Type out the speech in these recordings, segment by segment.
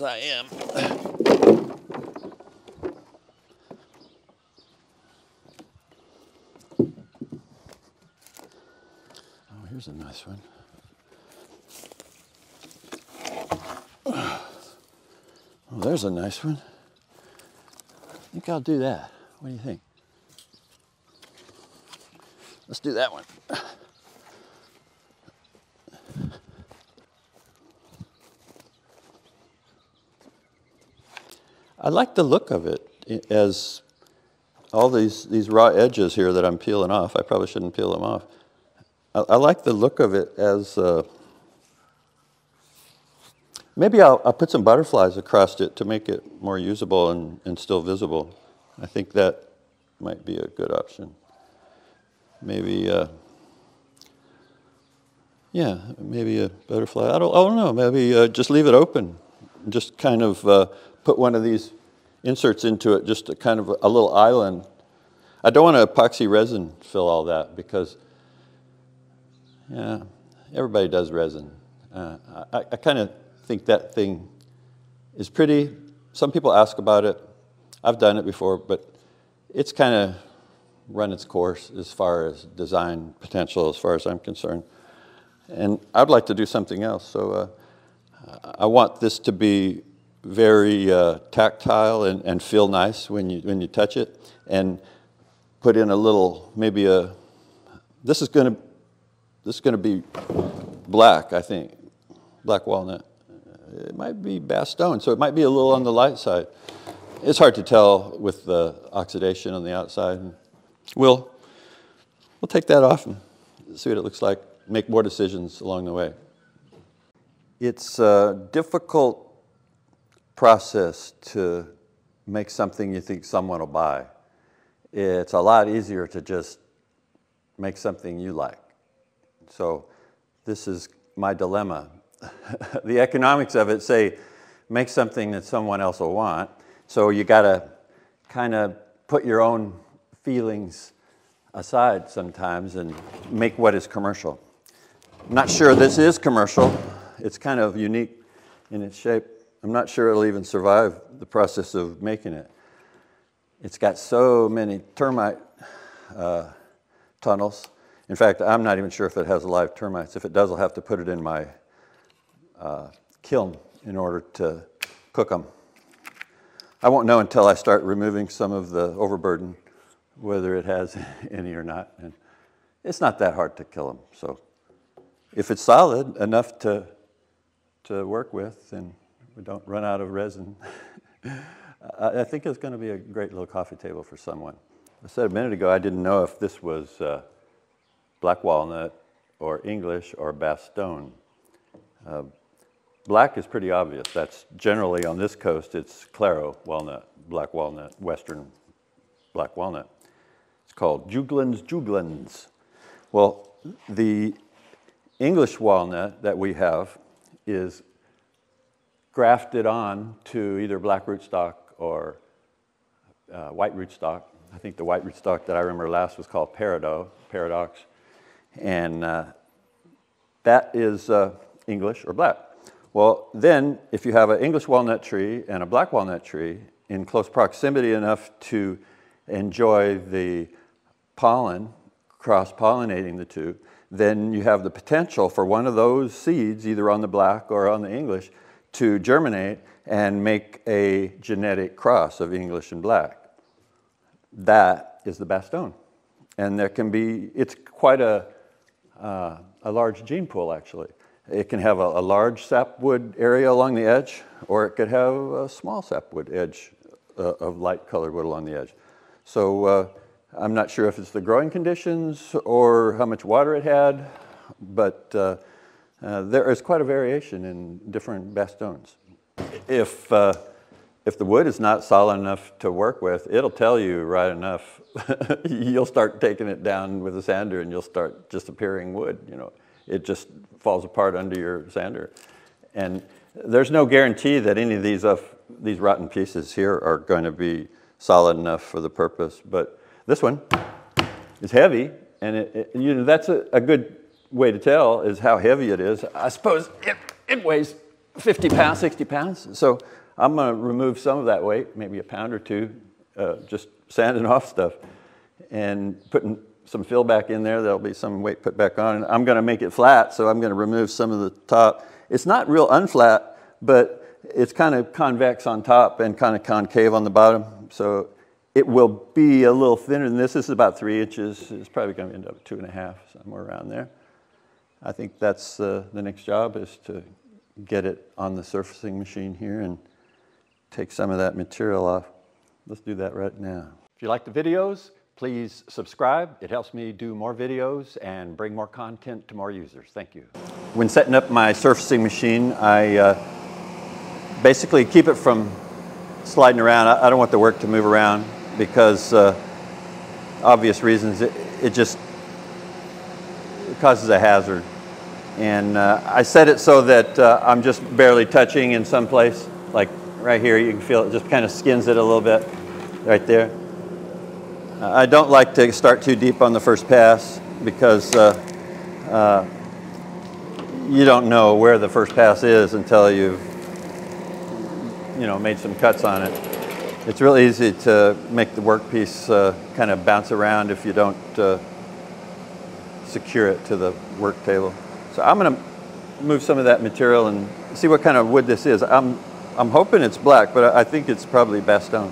as I am. Oh, here's a nice one. Oh, there's a nice one. I think I'll do that. What do you think? Let's do that one. I like the look of it as all these raw edges here that I'm peeling off. I probably shouldn't peel them off. I like the look of it as, maybe I'll put some butterflies across it to make it more usable and still visible. I think that might be a good option. Maybe, yeah, maybe a butterfly. I don't know, maybe just leave it open. Just kind of put one of these inserts into it, just a kind of a little island. I don't want to epoxy resin fill all that because, yeah, everybody does resin. I kind of think that thing is pretty. Some people ask about it. I've done it before, but it's kind of run its course as far as design potential, as far as I'm concerned. And I'd like to do something else. So I want this to be very tactile and feel nice when you touch it, and put in a little, maybe this is going to be black, I think, black walnut. It might be Bastogne, so it might be a little on the light side. It's hard to tell with the oxidation on the outside. We'll take that off and see what it looks like, make more decisions along the way. It's a difficult process to make something you think someone will buy. It's a lot easier to just make something you like. So this is my dilemma. The economics of it say make something that someone else will want. So you got to kind of put your own feelings aside sometimes and make what is commercial. I'm not sure this is commercial. It's kind of unique in its shape. I'm not sure it'll even survive the process of making it. It's got so many termite tunnels. In fact, I'm not even sure if it has live termites. If it does, I'll have to put it in my kiln in order to cook them. I won't know until I start removing some of the overburden, whether it has any or not. And it's not that hard to kill them. So if it's solid enough to work with and we don't run out of resin, I think it's going to be a great little coffee table for someone. I said a minute ago I didn't know if this was black walnut or English or Bastogne. Black is pretty obvious. That's generally on this coast, it's Claro walnut, black walnut, western black walnut. It's called Juglans. Well, the English walnut that we have is grafted on to either black rootstock or white rootstock. I think the white rootstock that I remember last was called Paradox. And that is English or black. Well, then if you have an English walnut tree and a black walnut tree in close proximity enough to enjoy the pollen, cross-pollinating the two, then you have the potential for one of those seeds, either on the black or on the English, to germinate and make a genetic cross of English and black. That is the Bastogne. And there can be, it's quite a large gene pool, actually. It can have a large sapwood area along the edge, or it could have a small sapwood edge of light colored wood along the edge. So I'm not sure if it's the growing conditions or how much water it had, but there is quite a variation in different Bastognes. If the wood is not solid enough to work with, it'll tell you right enough. You'll start taking it down with a sander and you'll start just appearing wood, you know. It just falls apart under your sander. And there's no guarantee that any of these rotten pieces here are going to be solid enough for the purpose. But this one is heavy, and that's a good way to tell is how heavy it is. I suppose it weighs 50 pounds, 60 pounds. So I'm going to remove some of that weight, maybe a pound or two, just sanding off stuff and putting some fill back in there. There'll be some weight put back on. And I'm going to make it flat, so I'm going to remove some of the top. It's not real unflat, but it's kind of convex on top and kind of concave on the bottom. So it will be a little thinner than this. This is about 3 inches. It's probably going to end up at 2.5, somewhere around there. I think that's the next job, is to get it on the surfacing machine here and take some of that material off. Let's do that right now. If you like the videos, please subscribe. It helps me do more videos and bring more content to more users. Thank you. When setting up my surfacing machine, I basically keep it from sliding around. I don't want the work to move around because obvious reasons. It just causes a hazard. And I set it so that I'm just barely touching in some place, like right here. You can feel it just kind of skins it a little bit right there. I don't like to start too deep on the first pass because you don't know where the first pass is until you've made some cuts on it. It's really easy to make the workpiece kind of bounce around if you don't secure it to the work table. So I'm going to move some of that material and see what kind of wood this is. I'm hoping it's black, but I think it's probably Bastogne.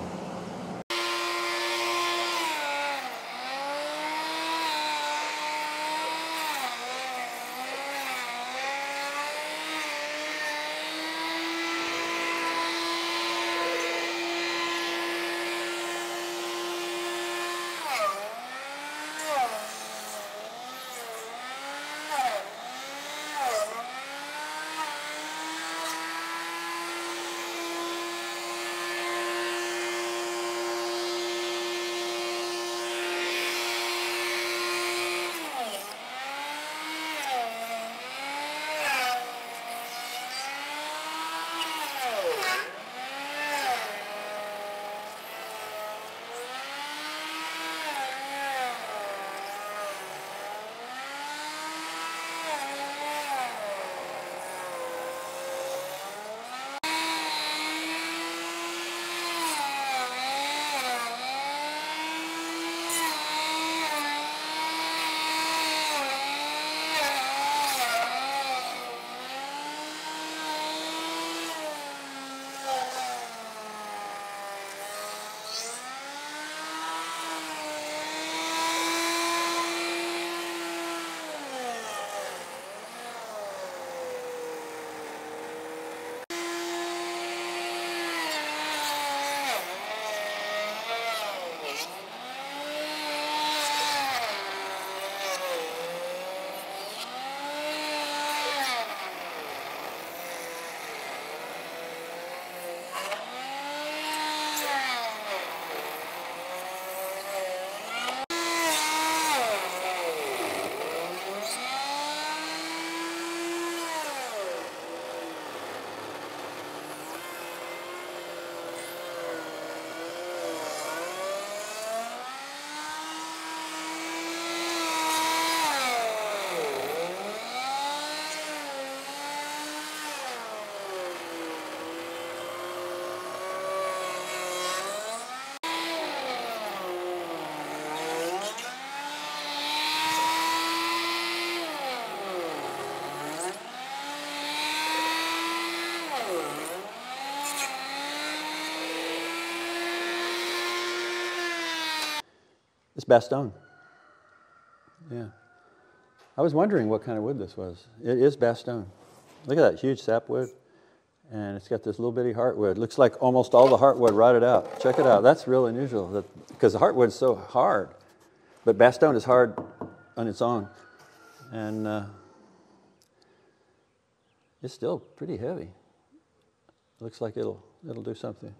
It's Bastogne. Yeah. I was wondering what kind of wood this was. It is Bastogne. Look at that huge sapwood. And it's got this little bitty heartwood. Looks like almost all the heartwood rotted out. Check it out. That's real unusual because the heartwood's so hard. But Bastogne is hard on its own. And it's still pretty heavy. Looks like it'll do something.